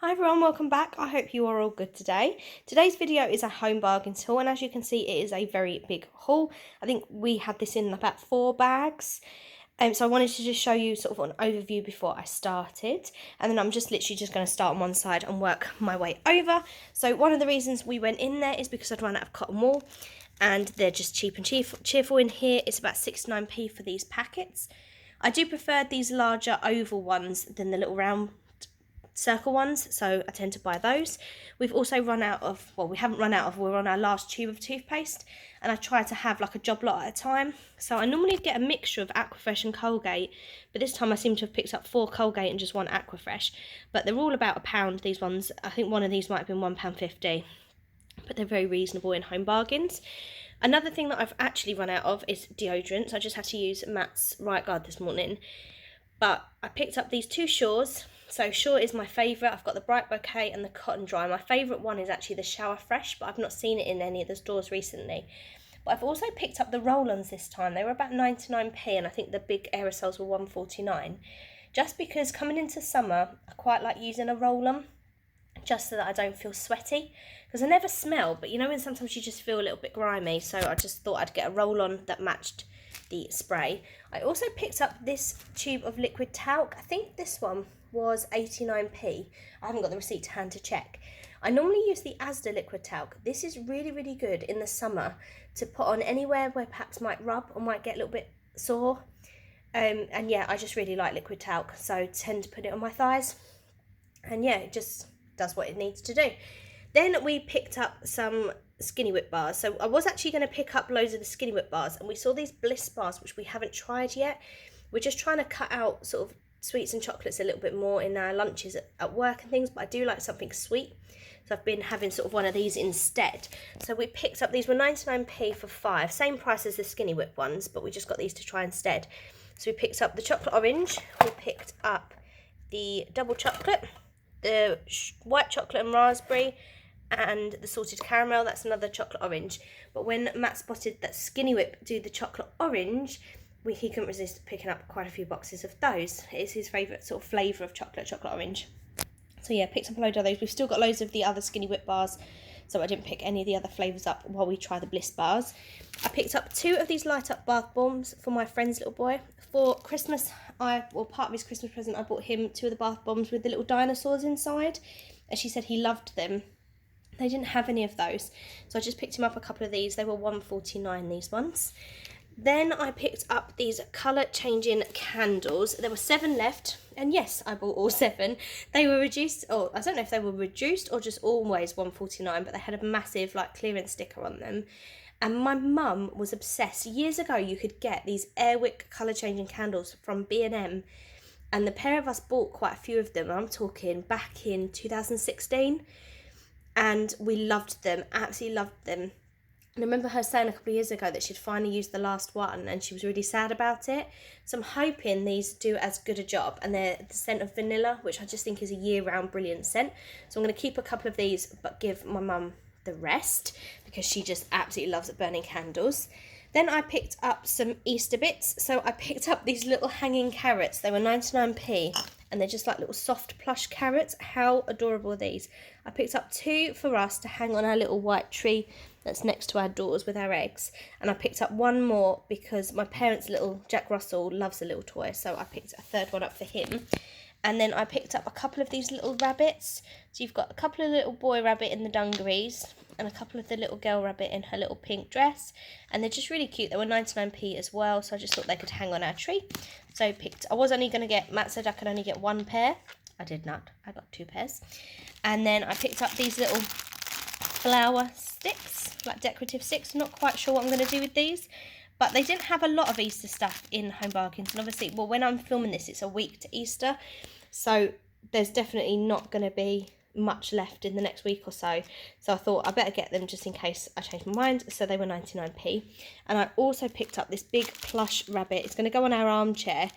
Hi everyone, welcome back. I hope you are all good today. Today's video is a home bargains haul, and as you can see it is a very big haul. I think we had this in about 4 bags. So I wanted to just show you sort of an overview before I started, and then I'm just literally just going to start on one side and work my way over. So one of the reasons we went in there is because I'd run out of cotton wool, and they're just cheap and cheerful in here. It's about 69p for these packets. I do prefer these larger oval ones than the little round circle ones, so I tend to buy those. We've also run out of, well, we haven't run out of, we're on our last tube of toothpaste, and I try to have like a job lot at a time. So I normally get a mixture of Aquafresh and Colgate, but this time I seem to have picked up 4 Colgate and just 1 Aquafresh. But they're all about £1, these ones. I think one of these might have been £1.50, but they're very reasonable in home bargains. Another thing that I've actually run out of is deodorants. I just had to use Matt's Right Guard this morning, but I picked up these 2 Shores. So Sure is my favourite. I've got the Bright Bouquet and the Cotton Dry. My favourite one is actually the Shower Fresh, but I've not seen it in any of the stores recently. But I've also picked up the roll-ons this time. They were about 99p, and I think the big aerosols were 149. Just because coming into summer, I quite like using a roll-on, just so that I don't feel sweaty. Because I never smell, but you know when sometimes you just feel a little bit grimy, so I just thought I'd get a roll-on that matched the spray. I also picked up this tube of liquid talc. I think this one was 89p. I haven't got the receipt to hand to check. I normally use the Asda liquid talc. This is really, really good in the summer to put on anywhere where perhaps might rub or might get a little bit sore. And yeah, I just really like liquid talc, so tend to put it on my thighs. And yeah, it just does what it needs to do. Then we picked up some Skinny Whip bars. So I was actually going to pick up loads of the Skinny Whip bars, and we saw these Bliss bars, which we haven't tried yet. We're just trying to cut out sort of sweets and chocolates a little bit more in our lunches at work and things, but I do like something sweet, so I've been having sort of one of these instead. So we picked up, these were 99p for 5, same price as the Skinny Whip ones, but we just got these to try instead. So we picked up the chocolate orange, we picked up the double chocolate, the white chocolate and raspberry, and the salted caramel. That's another chocolate orange. But when Matt spotted that Skinny Whip do the chocolate orange, he couldn't resist picking up quite a few boxes of those. It's his favourite sort of flavour of chocolate orange. So yeah, picked up a load of those. We've still got loads of the other Skinny Whip bars, so I didn't pick any of the other flavours up while we try the Bliss bars. I picked up 2 of these light up bath bombs for my friend's little boy. For Christmas, part of his Christmas present, I bought him 2 of the bath bombs with the little dinosaurs inside, and she said he loved them. They didn't have any of those, so I just picked him up a couple of these. They were £1.49, these ones. Then I picked up these colour changing candles. There were 7 left, and yes, I bought all 7. They were reduced, or I don't know if they were reduced or just always £1.49, but they had a massive like clearance sticker on them. And my mum was obsessed. Years ago, you could get these Airwick colour changing candles from B&M, and the pair of us bought quite a few of them. I'm talking back in 2016, and we loved them, absolutely loved them. And I remember her saying a couple of years ago that she'd finally used the last one, and she was really sad about it. So I'm hoping these do as good a job, and they're the scent of vanilla, which I just think is a year-round brilliant scent. So I'm going to keep a couple of these, but give my mum the rest, because she just absolutely loves burning candles. Then I picked up some Easter bits. So I picked up these little hanging carrots. They were 99p, and they're just like little soft plush carrots. How adorable are these? I picked up 2 for us to hang on our little white tree that's next to our doors with our eggs, and I picked up 1 more because my parents' little Jack Russell loves a little toy, so I picked a 3rd one up for him. And then I picked up a couple of these little rabbits. So you've got a couple of little boy rabbit in the dungarees, and a couple of the little girl rabbit in her little pink dress, and they're just really cute. They were 99p as well, so I just thought they could hang on our tree. So I was only going to get, Matt said I could only get 1 pair. I did not. I got 2 pairs. And then I picked up these little flower sticks, like decorative sticks. I'm not quite sure what I'm going to do with these, but they didn't have a lot of Easter stuff in Home Bargains. And obviously, well, when I'm filming this, it's a week to Easter, so there's definitely not going to be much left in the next week or so. So I thought I better get them just in case I change my mind. So they were 99p. And I also picked up this big plush rabbit. It's going to go on our armchair,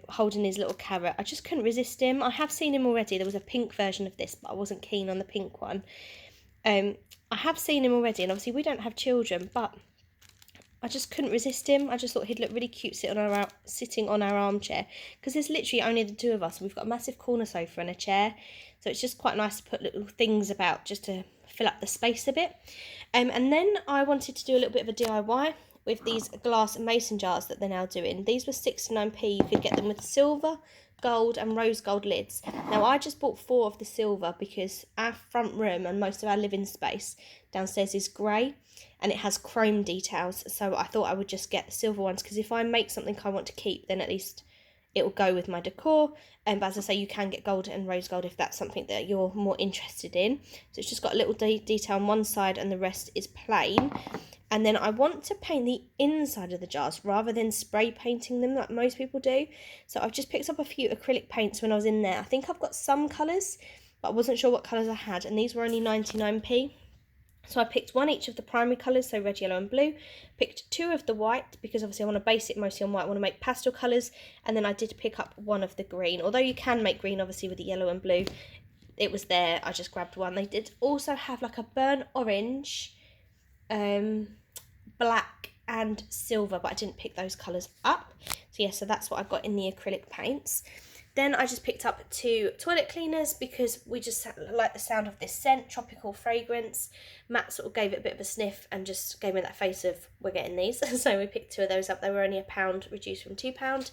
holding his little carrot. I just couldn't resist him. I have seen him already. There was a pink version of this, but I wasn't keen on the pink one. I have seen him already, and obviously we don't have children, but I just couldn't resist him. I just thought he'd look really cute sitting on our armchair, because there's literally only the two of us. We've got a massive corner sofa and a chair, so it's just quite nice to put little things about just to fill up the space a bit. And then I wanted to do a little bit of a DIY with these glass mason jars that they're now doing. These were 69p. You could get them with silver, gold and rose gold lids. Now I just bought 4 of the silver because our front room and most of our living space downstairs is grey and it has chrome details, so I thought I would just get the silver ones, because if I make something I want to keep, then at least it will go with my decor. But as I say, you can get gold and rose gold if that's something that you're more interested in. So it's just got a little detail on one side and the rest is plain. And then I want to paint the inside of the jars rather than spray painting them like most people do. So I've just picked up a few acrylic paints when I was in there. I think I've got some colours, but I wasn't sure what colours I had, and these were only 99p. So I picked one each of the primary colours, so red, yellow and blue. Picked 2 of the white, because obviously I want to base it mostly on white. I want to make pastel colours. And then I did pick up 1 of the green. Although you can make green obviously with the yellow and blue. It was there, I just grabbed 1. They did also have like a burnt orange, black and silver, but I didn't pick those colours up. So yeah, so that's what I got in the acrylic paints. Then I just picked up 2 toilet cleaners because we just like the sound of this scent, tropical fragrance. Matt sort of gave it a bit of a sniff and just gave me that face of, we're getting these. So we picked 2 of those up. They were only £1, reduced from £2.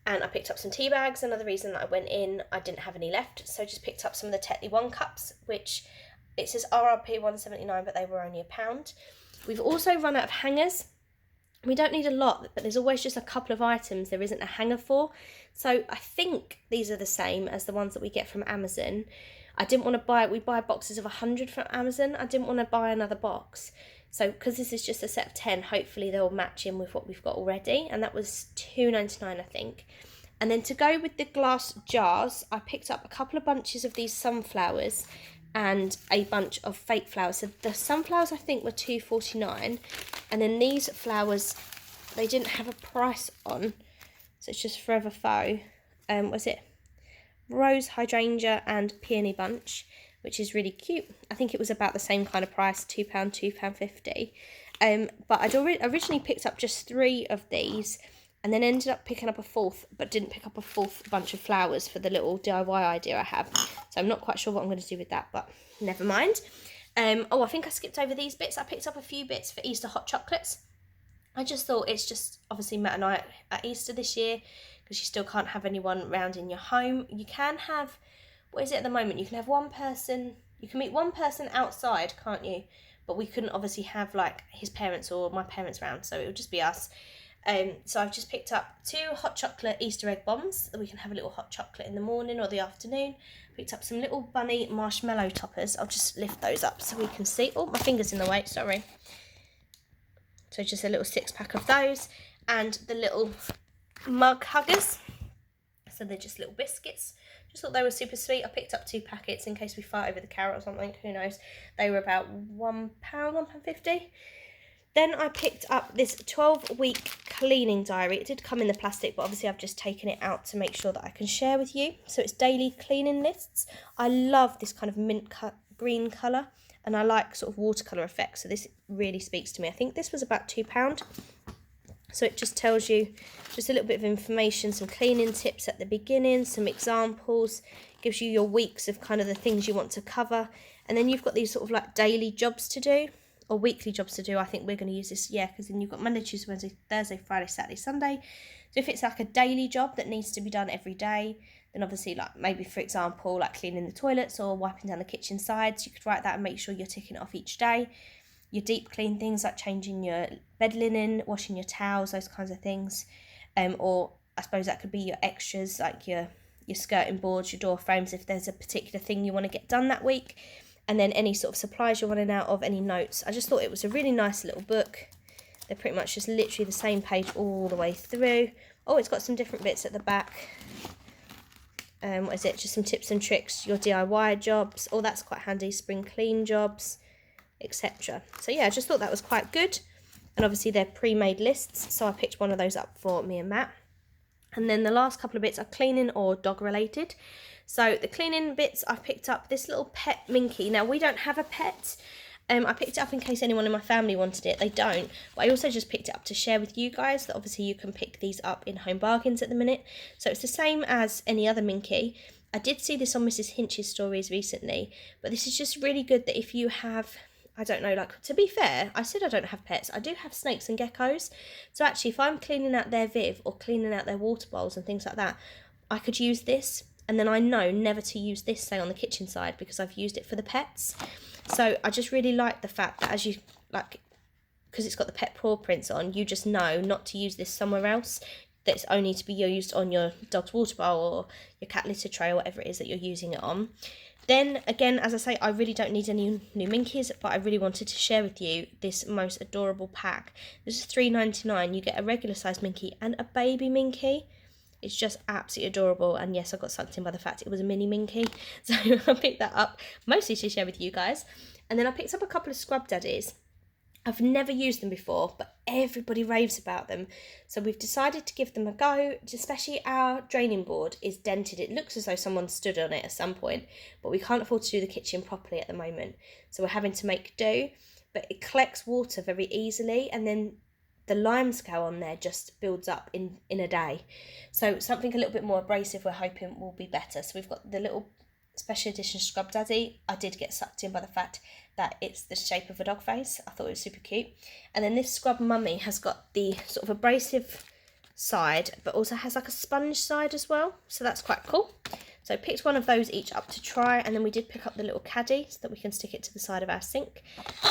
And I picked up some tea bags. Another reason that I went in, I didn't have any left. So I just picked up some of the Tetley 1 cups, which it says RRP 179, but they were only £1. We've also run out of hangers. We don't need a lot, but there's always just a couple of items there isn't a hanger for. So I think these are the same as the ones that we get from Amazon. I didn't want to buy, we buy boxes of 100 from Amazon. I didn't want to buy another box. So because this is just a set of 10, hopefully they'll match in with what we've got already. And that was £2.99, I think. And then to go with the glass jars, I picked up a couple of bunches of these sunflowers and a bunch of fake flowers. So the sunflowers I think were £2.49, and then these flowers, they didn't have a price on, so it's just Forever Faux. Was it rose, hydrangea and peony bunch, which is really cute. I think it was about the same kind of price, £2, £2.50. But I'd originally picked up just 3 of these, and then ended up picking up a 4th, but didn't pick up a 4th bunch of flowers for the little DIY idea I have. So I'm not quite sure what I'm going to do with that, but never mind. Oh, I think I skipped over these bits. I picked up a few bits for Easter hot chocolates. I just thought it's just, obviously Matt and I at Easter this year, because you still can't have anyone round in your home. You can have, what is it at the moment? You can have one person, you can meet one person outside, can't you? But we couldn't obviously have like his parents or my parents round, so it would just be us. So I've just picked up 2 hot chocolate Easter egg bombs that we can have a little hot chocolate in the morning or the afternoon. Picked up some little bunny marshmallow toppers. I'll just lift those up so we can see. Oh, my finger's in the way, sorry. So just a little 6-pack of those, and the little mug huggers. So they're just little biscuits. Just thought they were super sweet. I picked up 2 packets in case we fight over the carrot or something, who knows. They were about £1, £1.50. Then I picked up this 12-week cleaning diary. It did come in the plastic, but obviously I've just taken it out to make sure that I can share with you. So it's daily cleaning lists. I love this kind of mint green colour, and I like sort of watercolour effects, so this really speaks to me. I think this was about £2. So it just tells you just a little bit of information, some cleaning tips at the beginning, some examples, gives you your weeks of kind of the things you want to cover. And then you've got these sort of like daily jobs to do, or weekly jobs to do. I think we're going to use this, yeah, because then you've got Monday, Tuesday, Wednesday, Thursday, Friday, Saturday, Sunday. So if it's like a daily job that needs to be done every day, then obviously like maybe, for example, like cleaning the toilets or wiping down the kitchen sides, you could write that and make sure you're ticking it off each day. Your deep clean things like changing your bed linen, washing your towels, those kinds of things. Or I suppose that could be your extras, like your skirting boards, your door frames, if there's a particular thing you want to get done that week. And then any sort of supplies you're running out of, any notes. I just thought it was a really nice little book. They're pretty much just literally the same page all the way through. Oh, it's got some different bits at the back. What is it? Just some tips and tricks, your DIY jobs. Oh, that's quite handy. Spring clean jobs, etc. So yeah, I just thought that was quite good. And obviously they're pre-made lists, so I picked one of those up for me and Matt. And then the last couple of bits are cleaning or dog related. So the cleaning bits, I've picked up this little pet Minky. Now we don't have a pet, I picked it up in case anyone in my family wanted it. They don't, but I also just picked it up to share with you guys that obviously you can pick these up in Home Bargains at the minute. So it's the same as any other Minky. I did see this on Mrs. Hinch's stories recently, but this is just really good that if you have, I don't know, like, to be fair, I said I don't have pets. I do have snakes and geckos. So actually, if I'm cleaning out their Viv or cleaning out their water bowls and things like that, I could use this. And then I know never to use this, say, on the kitchen side because I've used it for the pets. So I just really like the fact that as you, like, because it's got the pet paw prints on, you just know not to use this somewhere else. That's only to be used on your dog's water bowl or your cat litter tray or whatever it is that you're using it on. Then again, as I say, I really don't need any new Minkies, but I really wanted to share with you this most adorable pack. This is $3.99. You get a regular size Minky and a baby Minky. It's just absolutely adorable, and yes, I got sucked in by the fact it was a mini Minky, so I picked that up mostly to share with you guys. And then I picked up a couple of Scrub Daddies. I've never used them before, but everybody raves about them. So we've decided to give them a go, especially our draining board is dented. It looks as though someone stood on it at some point, but we can't afford to do the kitchen properly at the moment. So we're having to make do, but it collects water very easily, and then the lime scale on there just builds up in a day. So something a little bit more abrasive we're hoping will be better. So we've got the little special edition Scrub Daddy. I did get sucked in by the fact that it's the shape of a dog face. I thought it was super cute. And then this Scrub Mummy has got the sort of abrasive side, but also has like a sponge side as well. So that's quite cool. So I picked one of those each up to try, and then we did pick up the little caddy so that we can stick it to the side of our sink.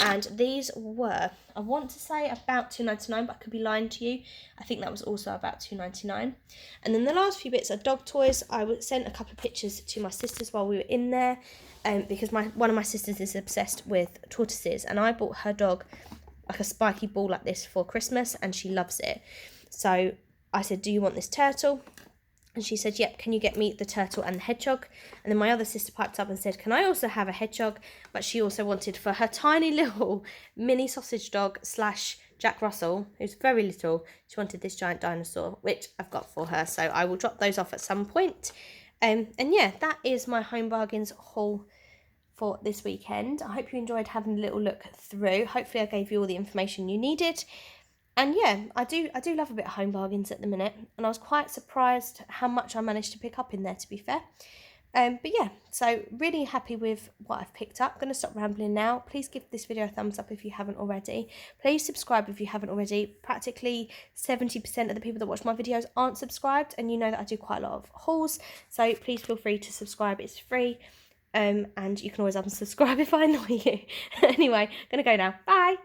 And these were, I want to say about $2.99, but I could be lying to you. I think that was also about $2.99. And then the last few bits are dog toys. I sent a couple of pictures to my sisters while we were in there, because one of my sisters is obsessed with tortoises, and I bought her dog like a spiky ball like this for Christmas, and she loves it. So I said, do you want this turtle? And she said, yep, can you get me the turtle and the hedgehog? And then my other sister piped up and said, can I also have a hedgehog? But she also wanted for her tiny little mini sausage dog / Jack Russell, who's very little, she wanted this giant dinosaur, which I've got for her. So I will drop those off at some point. And yeah, that is my Home Bargains haul for this weekend. I hope you enjoyed having a little look through. Hopefully I gave you all the information you needed. And yeah, I do love a bit of Home Bargains at the minute, and I was quite surprised how much I managed to pick up in there, to be fair. But yeah, so really happy with what I've picked up. I'm going to stop rambling now. Please give this video a thumbs up if you haven't already. Please subscribe if you haven't already. Practically 70% of the people that watch my videos aren't subscribed, and you know that I do quite a lot of hauls, so please feel free to subscribe. It's free, and you can always unsubscribe if I annoy you. Anyway, I'm going to go now. Bye!